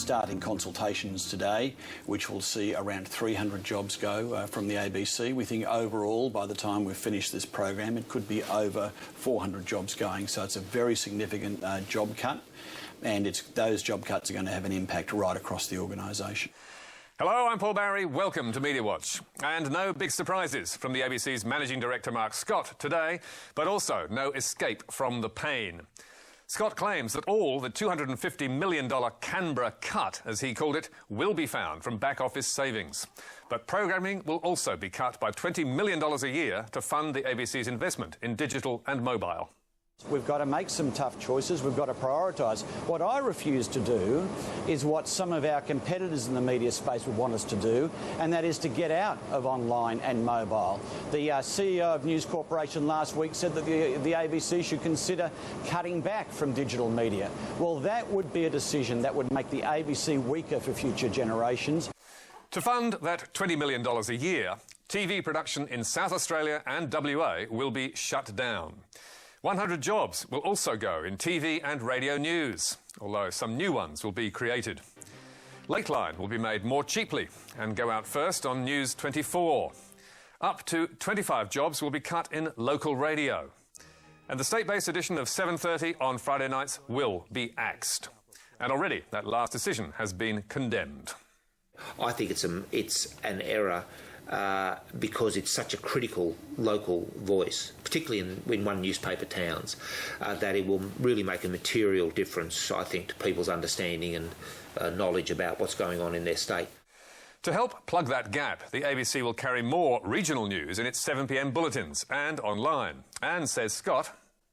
starting consultations today, which will see around 300 jobs go from the ABC. We think overall, by the time we've finished this program, it could be over 400 jobs going. So it's a very significant job cut, and those job cuts are going to have an impact right across the organisation. Hello, I'm Paul Barry. Welcome to Media Watch. And no big surprises from the ABC's Managing Director Mark Scott today, but also no escape from the pain. Scott claims that all the $250 million Canberra cut, as he called it, will be found from back office savings. But programming will also be cut by $20 million a year to fund the ABC's investment in digital and mobile. We've got to make some tough choices. We've got to prioritise. What I refuse to do is what some of our competitors in the media space would want us to do, and that is to get out of online and mobile. The CEO of News Corporation last week said that the ABC should consider cutting back from digital media. Well, that would be a decision that would make the ABC weaker for future generations. To fund that $20 million a year, TV production in South Australia and WA will be shut down. 100 jobs will also go in TV and radio news, although some new ones will be created. Lateline will be made more cheaply and go out first on News 24. Up to 25 jobs will be cut in local radio. And the state-based edition of 7:30 on Friday nights will be axed. And already that last decision has been condemned. I think it's an error because it's such a critical local voice, particularly in one newspaper towns, that it will really make a material difference, I think, to people's understanding and knowledge about what's going on in their state. To help plug that gap, the ABC will carry more regional news in its 7 p.m. bulletins and online. And, says Scott,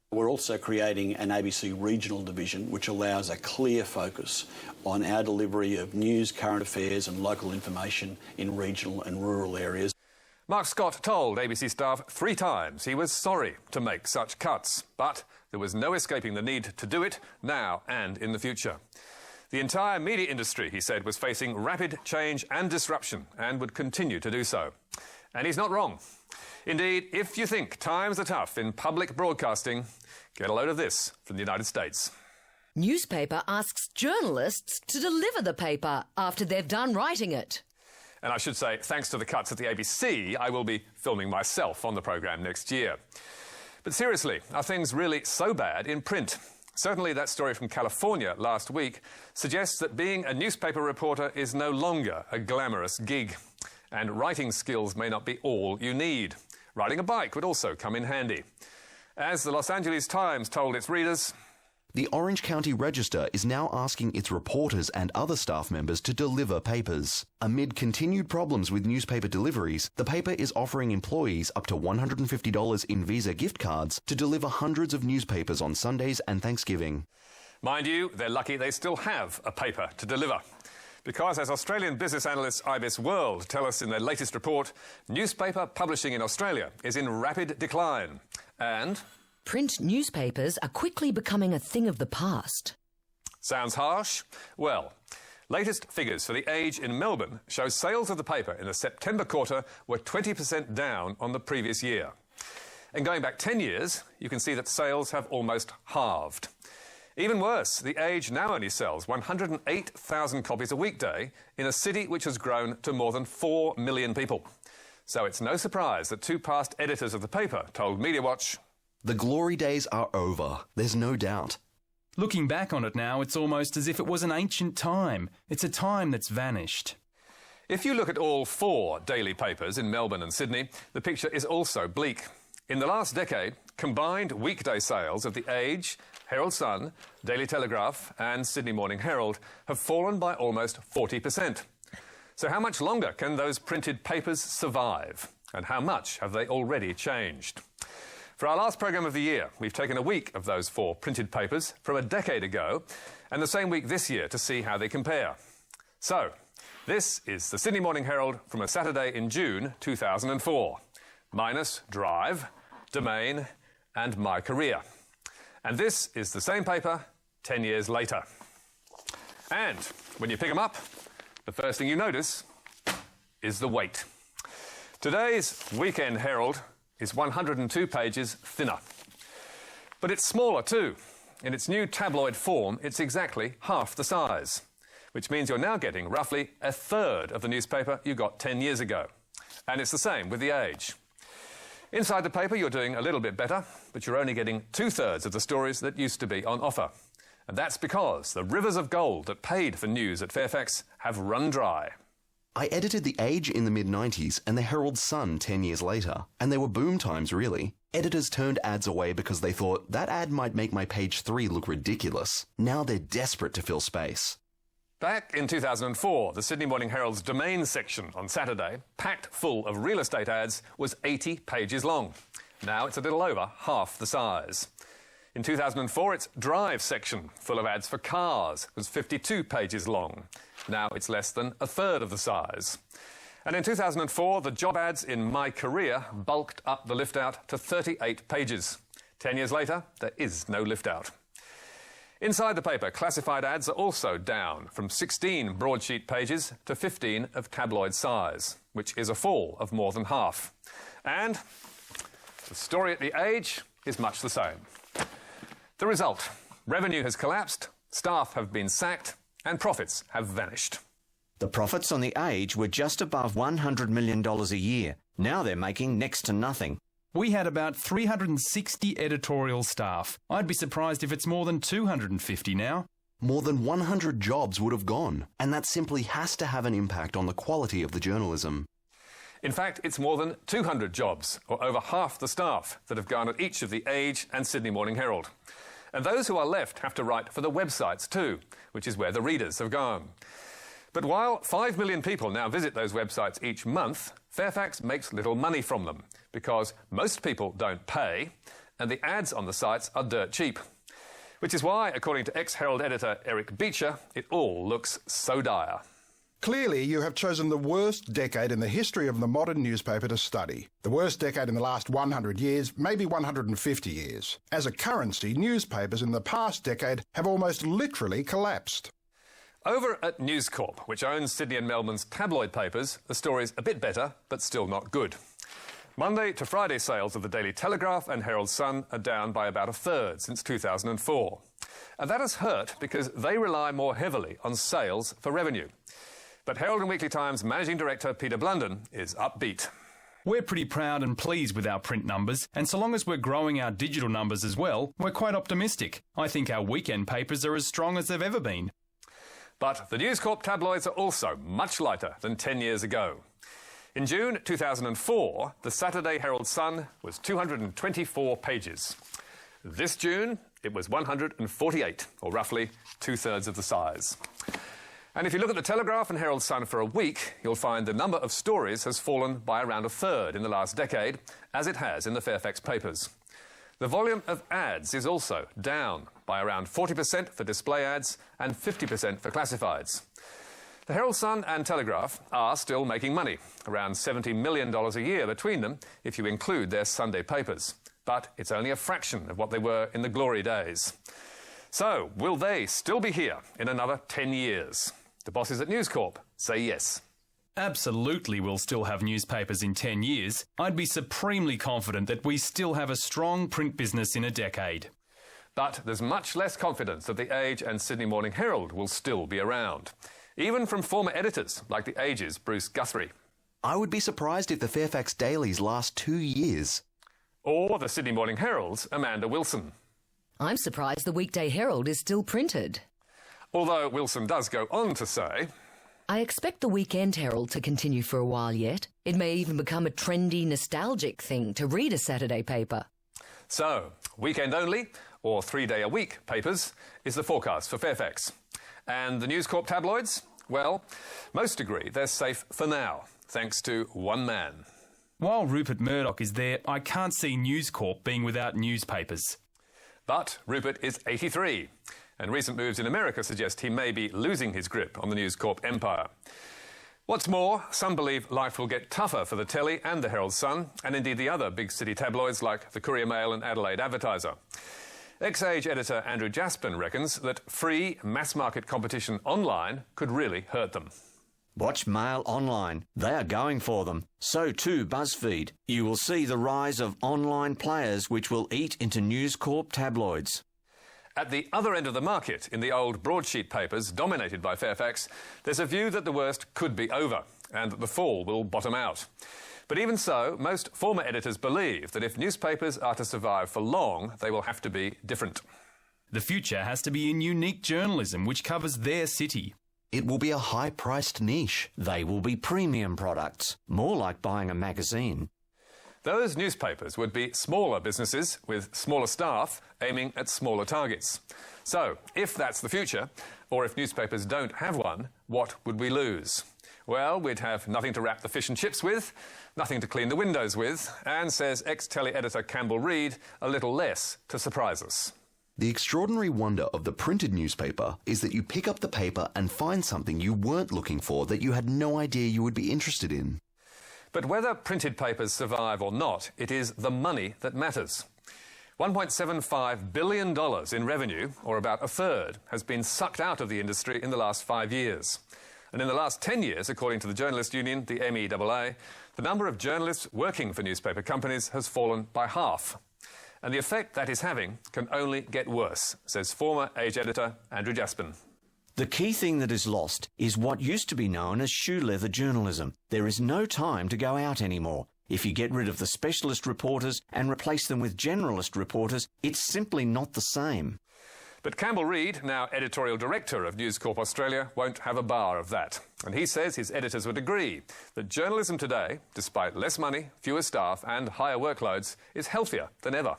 we're also creating an ABC regional division which allows a clear focus on our delivery of news, current affairs and local information in regional and rural areas. Mark Scott told ABC staff 3 times he was sorry to make such cuts, but there was no escaping the need to do it now and in the future. The entire media industry, he said, was facing rapid change and disruption and would continue to do so. And he's not wrong. Indeed, if you think times are tough in public broadcasting, get a load of this from the United States. Newspaper asks journalists to deliver the paper after they've done writing it. And I should say, thanks to the cuts at the ABC, I will be filming myself on the programme next year. But seriously, are things really so bad in print? Certainly that story from California last week suggests that being a newspaper reporter is no longer a glamorous gig. And writing skills may not be all you need. Riding a bike would also come in handy. As the Los Angeles Times told its readers, the Orange County Register is now asking its reporters and other staff members to deliver papers. Amid continued problems with newspaper deliveries, the paper is offering employees up to $150 in Visa gift cards to deliver hundreds of newspapers on Sundays and Thanksgiving. Mind you, they're lucky they still have a paper to deliver. Because, as Australian business analysts IBIS World tell us in their latest report, newspaper publishing in Australia is in rapid decline. And print newspapers are quickly becoming a thing of the past. Sounds harsh? Well, latest figures for the ACIJ in Melbourne show sales of the paper in the September quarter were 20% down on the previous year. And going back 10 years, you can see that sales have almost halved. Even worse, the ACIJ now only sells 108,000 copies a weekday in a city which has grown to more than 4 million people. So it's no surprise that 2 past editors of the paper told Media Watch, the glory days are over, there's no doubt. Looking back on it now, it's almost as if it was an ancient time. It's a time that's vanished. If you look at all 4 daily papers in Melbourne and Sydney, the picture is also bleak. In the last decade, combined weekday sales of the ACIJ, Herald Sun, Daily Telegraph and Sydney Morning Herald have fallen by almost 40%. So how much longer can those printed papers survive? And how much have they already changed? For our last programme of the year, we've taken a week of those 4 printed papers from a decade ago and the same week this year to see how they compare. So, this is the Sydney Morning Herald from a Saturday in June 2004. Minus Drive, Domain and My Career. And this is the same paper 10 years later. And when you pick them up, the first thing you notice is the weight. Today's Weekend Herald is 102 pages thinner. But it's smaller too. In its new tabloid form, it's exactly half the size. which means you're now getting roughly a third of the newspaper you got 10 years ago. And it's the same with The Age. Inside the paper, you're doing a little bit better, but you're only getting 2/3 of the stories that used to be on offer. And that's because the rivers of gold that paid for news at Fairfax have run dry. I edited The Age in the mid-90s and the Herald Sun 10 years later, and they were boom times, really. Editors turned ads away because they thought that ad might make my page 3 look ridiculous. Now they're desperate to fill space. Back in 2004, the Sydney Morning Herald's domain section on Saturday, packed full of real estate ads, was 80 pages long. Now it's a little over half the size. In 2004, its drive section, full of ads for cars, was 52 pages long. Now it's less than a third of the size. And in 2004, the job ads in My Career bulked up the lift-out to 38 pages. 10 years later, there is no lift-out. Inside the paper, classified ads are also down from 16 broadsheet pages to 15 of tabloid size, which is a fall of more than half. And the story at The Age is much the same. The result: revenue has collapsed, staff have been sacked, and profits have vanished. The profits on The Age were just above $100 million a year. Now they're making next to nothing. We had about 360 editorial staff. I'd be surprised if it's more than 250 now. More than 100 jobs would have gone, and that simply has to have an impact on the quality of the journalism. In fact, it's more than 200 jobs, or over half the staff, that have gone at each of The Age and Sydney Morning Herald. And those who are left have to write for the websites too, which is where the readers have gone. But while 5 million people now visit those websites each month, Fairfax makes little money from them because most people don't pay and the ads on the sites are dirt cheap. Which is why, according to ex-Herald editor Eric Beecher, it all looks so dire. Clearly, you have chosen the worst decade in the history of the modern newspaper to study. The worst decade in the last 100 years, maybe 150 years. As a currency, newspapers in the past decade have almost literally collapsed. Over at News Corp, which owns Sydney and Melbourne's tabloid papers, the story's a bit better, but still not good. Monday to Friday sales of the Daily Telegraph and Herald Sun are down by about a third since 2004. And that has hurt because they rely more heavily on sales for revenue. But Herald and Weekly Times Managing Director Peter Blunden is upbeat. We're pretty proud and pleased with our print numbers, and so long as we're growing our digital numbers as well, we're quite optimistic. I think our weekend papers are as strong as they've ever been. But the News Corp tabloids are also much lighter than 10 years ago. In June 2004, the Saturday Herald Sun was 224 pages. This June, it was 148, or roughly 2/3 of the size. And if you look at the Telegraph and Herald Sun for a week, you'll find the number of stories has fallen by around a third in the last decade, as it has in the Fairfax papers. The volume of ads is also down by around 40% for display ads and 50% for classifieds. The Herald Sun and Telegraph are still making money, around $70 million a year between them if you include their Sunday papers. But it's only a fraction of what they were in the glory days. So, will they still be here in another 10 years? The bosses at News Corp say yes. Absolutely, we'll still have newspapers in 10 years. I'd be supremely confident that we still have a strong print business in a decade. But there's much less confidence that The Age and Sydney Morning Herald will still be around. Even from former editors like The Age's Bruce Guthrie. I would be surprised if the Fairfax dailies last 2 years. Or the Sydney Morning Herald's Amanda Wilson. I'm surprised the Weekday Herald is still printed. Although Wilson does go on to say, I expect the Weekend Herald to continue for a while yet. It may even become a trendy, nostalgic thing to read a Saturday paper. So, weekend only, or 3-day-a-week papers, is the forecast for Fairfax. And the News Corp tabloids? Well, most agree they're safe for now, thanks to one man. While Rupert Murdoch is there, I can't see News Corp being without newspapers. But Rupert is 83, and recent moves in America suggest he may be losing his grip on the News Corp empire. What's more, some believe life will get tougher for the Telly and the Herald Sun, and indeed the other big city tabloids like the Courier Mail and Adelaide Advertiser. ACIJ editor Andrew Jaspin reckons that free, mass-market competition online could really hurt them. Watch Mail Online. They are going for them. So too BuzzFeed. You will see the rise of online players which will eat into News Corp tabloids. At the other end of the market, in the old broadsheet papers dominated by Fairfax, there's a view that the worst could be over and that the fall will bottom out. But even so, most former editors believe that if newspapers are to survive for long, they will have to be different. The future has to be in unique journalism which covers their city. It will be a high-priced niche. They will be premium products, more like buying a magazine. Those newspapers would be smaller businesses with smaller staff aiming at smaller targets. So, if that's the future, or if newspapers don't have one, what would we lose? Well, we'd have nothing to wrap the fish and chips with, nothing to clean the windows with, and, says ex-Telly editor Campbell Reid, a little less to surprise us. The extraordinary wonder of the printed newspaper is that you pick up the paper and find something you weren't looking for that you had no idea you would be interested in. But whether printed papers survive or not, it is the money that matters. $1.75 billion in revenue, or about a third, has been sucked out of the industry in the last 5 years. And in the last 10 years, according to the Journalist Union, the MEAA, the number of journalists working for newspaper companies has fallen by half. And the effect that is having can only get worse, says former ACIJ editor Andrew Jaspin. The key thing that is lost is what used to be known as shoe leather journalism. There is no time to go out anymore. If you get rid of the specialist reporters and replace them with generalist reporters, it's simply not the same. But Campbell Reid, now editorial director of News Corp Australia, won't have a bar of that. And he says his editors would agree that journalism today, despite less money, fewer staff and higher workloads, is healthier than ever.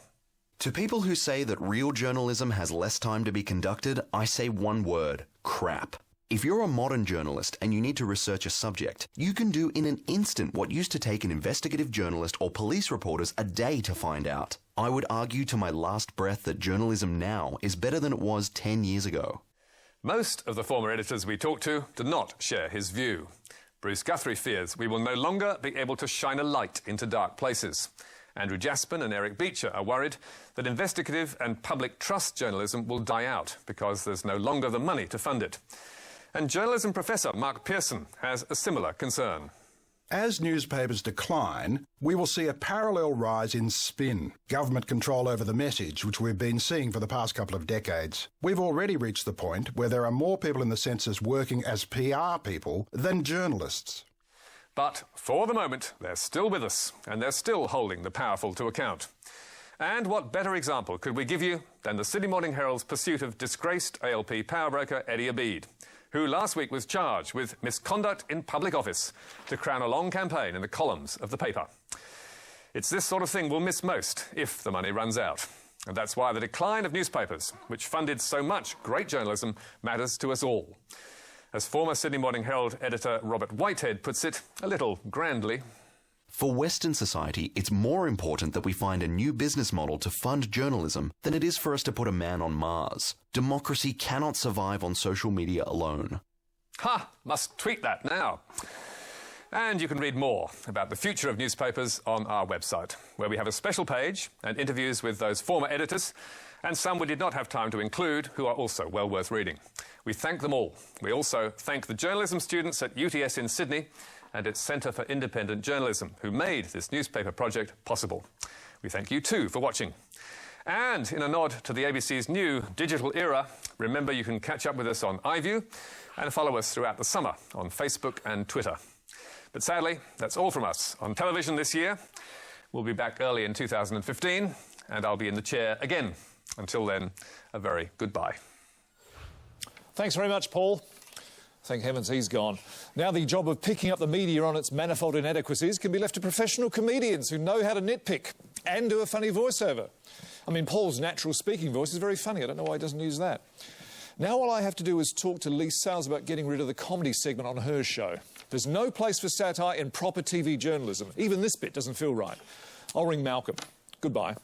To people who say that real journalism has less time to be conducted, I say one word: crap. If you're a modern journalist and you need to research a subject, you can do in an instant what used to take an investigative journalist or police reporters a day to find out. I would argue to my last breath that journalism now is better than it was 10 years ago. Most of the former editors we talked to do not share his view. Bruce Guthrie fears we will no longer be able to shine a light into dark places. Andrew Jaspin and Eric Beecher are worried that investigative and public trust journalism will die out because there's no longer the money to fund it. And journalism professor Mark Pearson has a similar concern. As newspapers decline, we will see a parallel rise in spin, government control over the message, which we've been seeing for the past couple of decades. We've already reached the point where there are more people in the census working as PR people than journalists. But for the moment, they're still with us, and they're still holding the powerful to account. And what better example could we give you than the Sydney Morning Herald's pursuit of disgraced ALP powerbroker Eddie Abid, who last week was charged with misconduct in public office to crown a long campaign in the columns of the paper. It's this sort of thing we'll miss most if the money runs out. And that's why the decline of newspapers, which funded so much great journalism, matters to us all. As former Sydney Morning Herald editor Robert Whitehead puts it, a little grandly, for Western society, it's more important that we find a new business model to fund journalism than it is for us to put a man on Mars. Democracy cannot survive on social media alone. Ha! Must tweet that now. And you can read more about the future of newspapers on our website, where we have a special page and interviews with those former editors, and some we did not have time to include who are also well worth reading. We thank them all. We also thank the journalism students at UTS in Sydney and its Centre for Independent Journalism, who made this newspaper project possible. We thank you too for watching. And in a nod to the ABC's new digital era, remember you can catch up with us on iView and follow us throughout the summer on Facebook and Twitter. But sadly, that's all from us on television this year. We'll be back early in 2015, and I'll be in the chair again. Until then, a very goodbye. Thanks very much, Paul. Thank heavens he's gone. Now the job of picking up the media on its manifold inadequacies can be left to professional comedians who know how to nitpick and do a funny voiceover. I mean, Paul's natural speaking voice is very funny. I don't know why he doesn't use that. Now all I have to do is talk to Lee Sales about getting rid of the comedy segment on her show. There's no place for satire in proper TV journalism. Even this bit doesn't feel right. I'll ring Malcolm. Goodbye.